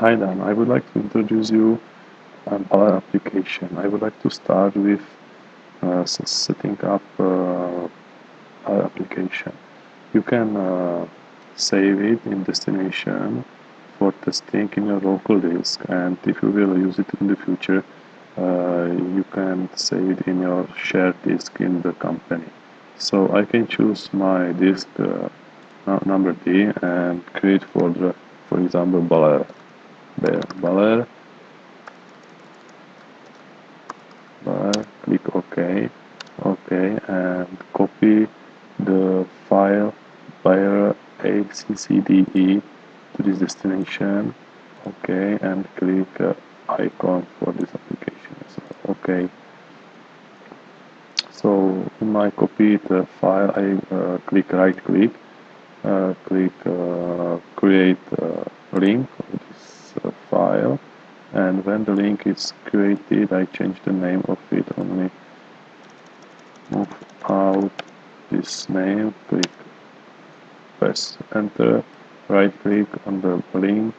Hi Dan, I would like to introduce you Baler application. I would like to start with setting up Baler application. You can save it in destination for testing in your local disk, and if you will use it in the future, you can save it in your shared disk in the company. So I can choose my disk number D and create folder, for example, Baler. Baler, click OK, and copy the file Baler ACCDE to this destination. OK, and click icon for this application as well. OK. So in my copied file, I click right click, click create link of this file, and when the link is created, I change the name of it, only move out this name, click press enter, right click on the link,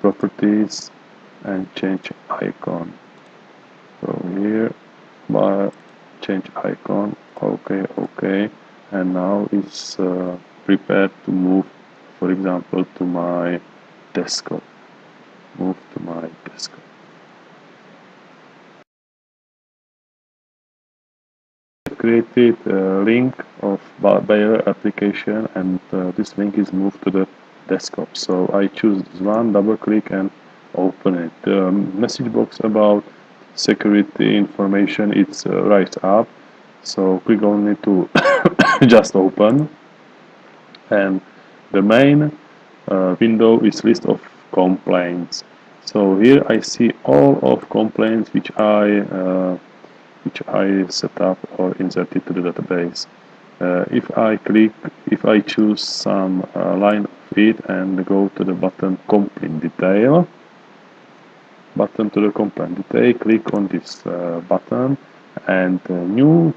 properties, and change icon. So here, bar, change icon, OK, and now it's prepared to move, for example, to my desktop. Move to my desktop. Created a link of Baler application, and this link is moved to the desktop. So I choose this one, double click, and open it. The message box about security information, it's right up. So click only to just open, and the main window is list of complaints. So here I see all of complaints which I set up or inserted to the database. If I choose some line of it and go to the button complaint detail, click on this button, and new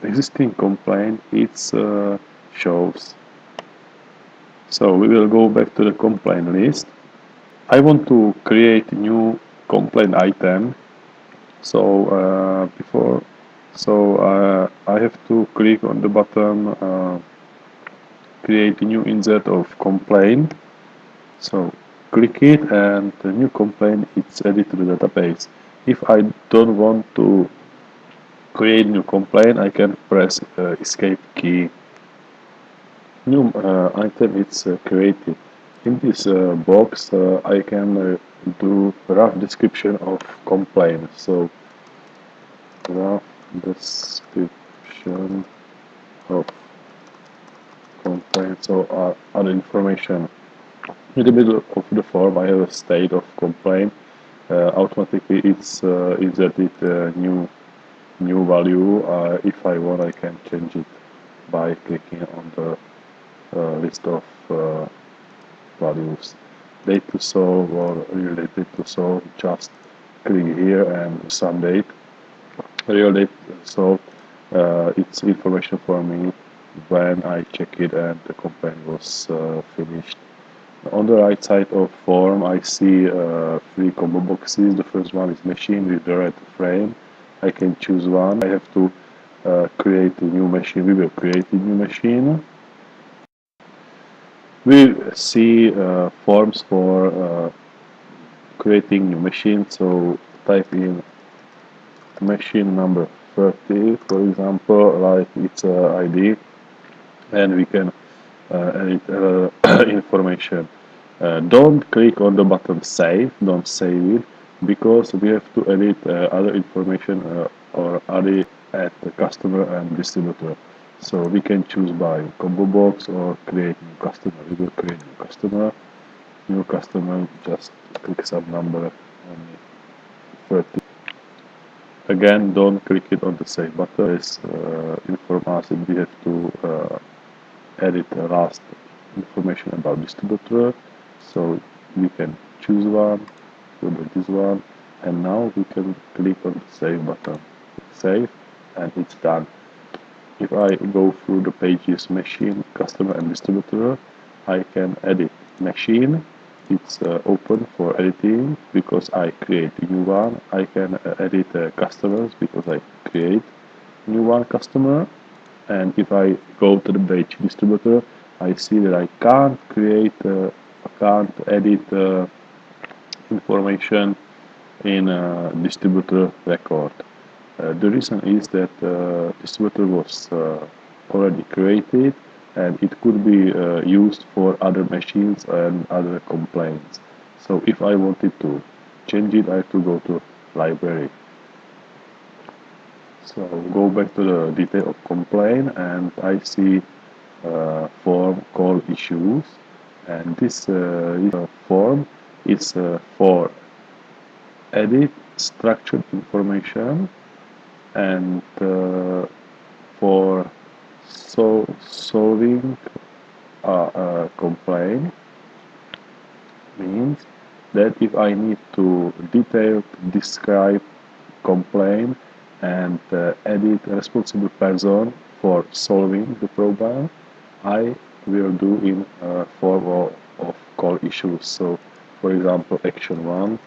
existing complaint it shows. So we will go back to the complaint list. I want to create a new complaint item. So I have to click on the button create a new insert of complaint. So click it, and the new complaint is added to the database. If I don't want to create new complaint, I can press escape key. New item is created. In this box, I can do rough description of complaint. So rough description of complaint. So other information. In the middle of the form, I have a state of complaint. Automatically, it's inserted new value. If I want, I can change it by clicking on the list of values. Date to solve or related to solve, just click here and some date. Real date solved, it's information for me when I check it and the complaint was finished. On the right side of form, I see three combo boxes. The first one is machine with the right frame. I can choose one. I have to create a new machine. We will create a new machine. We see forms for creating new machine. So type in machine number 30, for example, like its ID, and we can edit information. Don't click on the button save, don't save it, because we have to edit other information or add at the customer and distributor. So we can choose by combo box or create new customer. We will create new customer, just click some number, only 30. Again, don't click it on the save button. This inform us that we have to edit the last information about distributor. So we can choose one, go to this one, and now we can click on the save button. Save, and it's done. If I go through the pages machine, customer, and distributor, I can edit machine. It's open for editing because I create a new one. I can edit customers because I create new one customer. And if I go to the batch distributor, I see that I can't create, I can't edit information in a distributor record. The reason is that distributor was already created and it could be used for other machines and other complaints. So if I wanted to change it, I have to go to library. So go back to the detail of complaint and I see form called issues, and this form is for edit structured information and for solving a complaint. Means that if I need to detail describe complaint and edit a responsible person for solving the problem, I will do in form of call issues. So for example action 1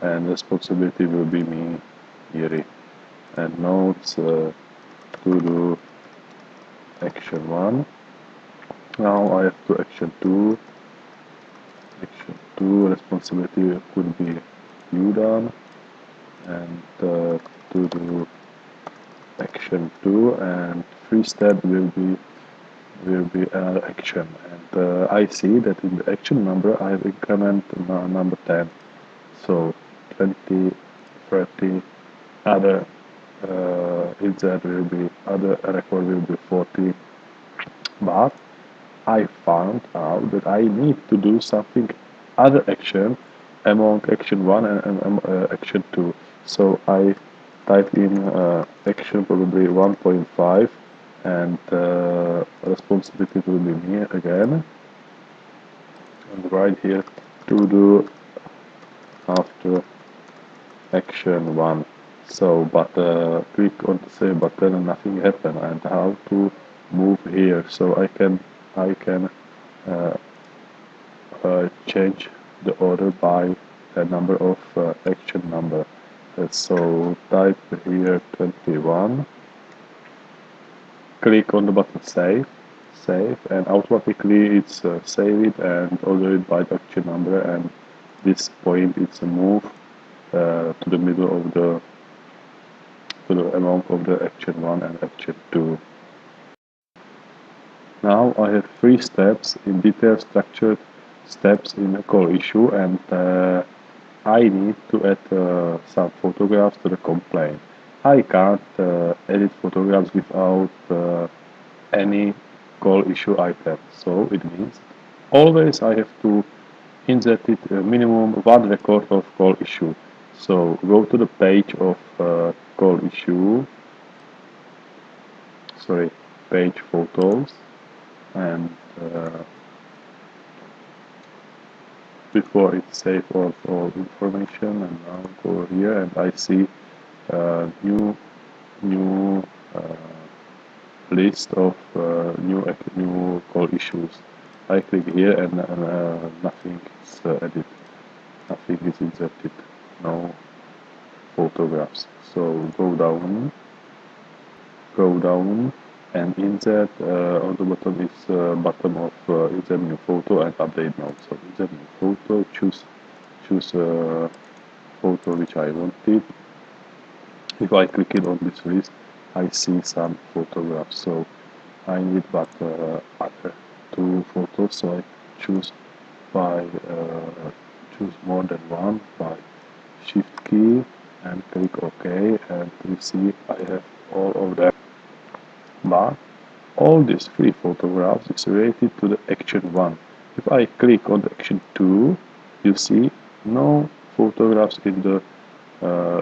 and responsibility will be me, Yuri, and notes to do action 1. Now I have to action 2. Action 2 responsibility could be you done, and to do action 2, and 3 step will be another action. And I see that in the action number I have increment number 10. So 20, 30, other insert will be other record will be 40. But I found out that I need to do something other action among action 1 and action 2. So I type in action probably 1.5 and responsibility will be me again, and right here to do after action 1. So but click on the save button and nothing happened, and how to move here. So I can uh, change the order by the number of action number. So type here 21, click on the button save, and automatically it's saved and ordered by the action number, and this point it's a move to the middle of the amount of the action 1 and action 2. Now I have 3 steps in detail structured steps in a call issue, and I need to add some photographs to the complaint. I can't edit photographs without any call issue item. So it means always I have to insert it minimum 1 record of call issue. So go to the page of call issue, page photos, and before it save all information, and now go here and I see new list of new call issues. I click here and nothing is added, nothing is inserted, no photographs. So go down and insert on the bottom is button of insert new photo and update note. So insert new photo, choose a photo which I wanted. If I click it on this list, I see some photographs. So I need but other 2 photos. So I choose choose more than one by Shift key and click OK, and you see I have all of them. But all these 3 photographs is related to the action 1. If I click on the action 2, you see no photographs in the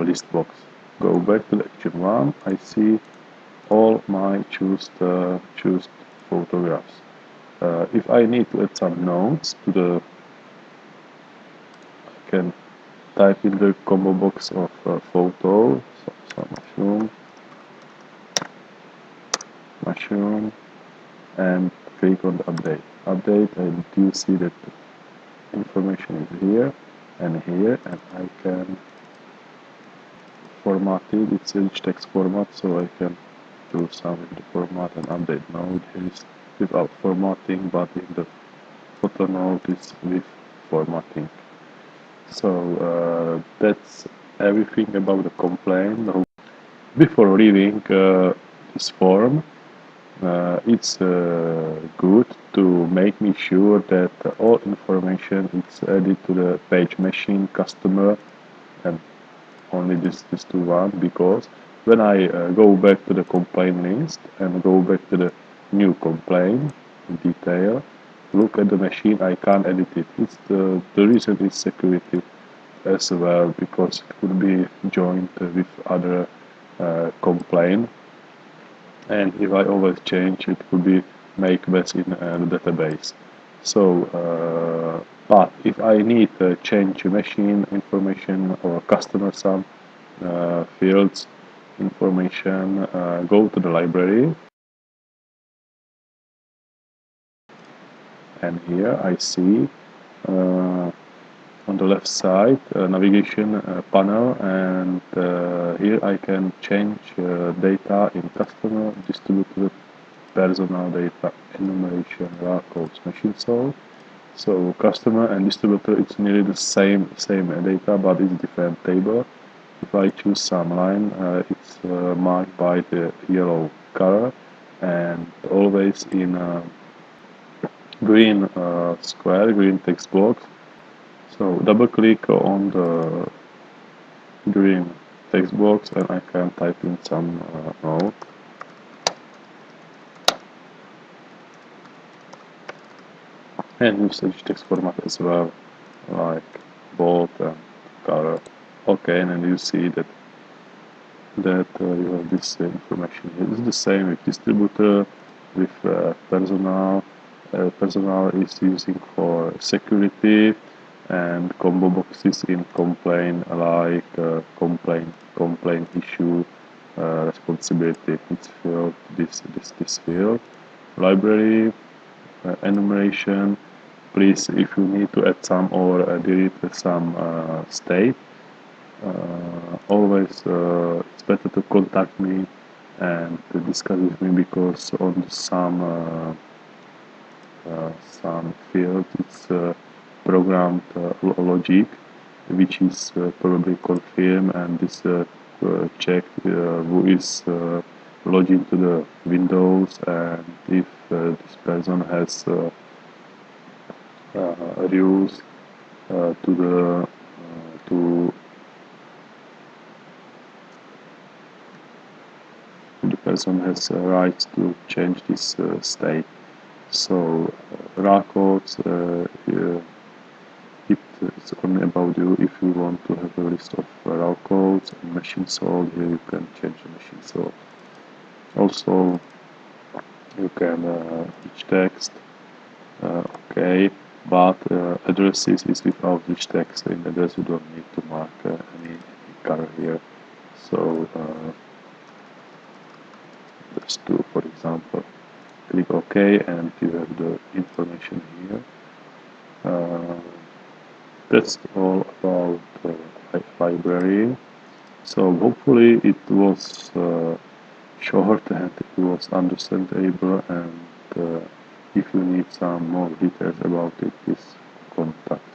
list box. Go back to the action 1, I see all my choose photographs. If I need to add some notes to the, I can type in the combo box of photo, so mushroom, and click on the update, and you see that information is here and here, and I can format it. It's a rich text format, so I can do some in the format and update node. Here is without formatting, but in the footer node is with formatting. So that's everything about the complaint. Before leaving this form, it's good to make me sure that all information is added to the page machine customer, and only this to one, because when I go back to the complaint list and go back to the new complaint in detail, look at the machine, I can't edit it. It's the reason is security as well, because it could be joined with other complaint, and if I always change, it could be make mess in the database. So but if I need to change machine information or customer some fields information, go to the library, and here I see on the left side navigation panel, and here I can change data in customer, distributor, personal data, enumeration, raw codes, machine sold. So customer and distributor, it's nearly the same data, but it's different table. If I choose some line, it's marked by the yellow color, and always in green square, green text box. So double click on the green text box, and I can type in some node. And usage text format as well, like bold and color. Okay, and then you see that you have this information here. It's the same with distributor, with personal. Personal is using for security, and combo boxes in complaint, like complaint issue, responsibility. It's filled this field. Library, enumeration. Please, if you need to add some or delete some state, always it's better to contact me and to discuss with me, because on some field it's programmed logic, which is probably confirmed, and this check who is logged into the Windows, and if this person has rules to the person has rights to change this state. So raw codes, it's only about you. If you want to have a list of raw codes and machine sold, here you can change the machine sold. Also, you can rich text, okay, but addresses is without rich text. In address you don't need to mark any color here. So just do, for example, click OK, and you have the information here. That's all about library. So hopefully it was short and it was understandable, and if you need some more details about it, please contact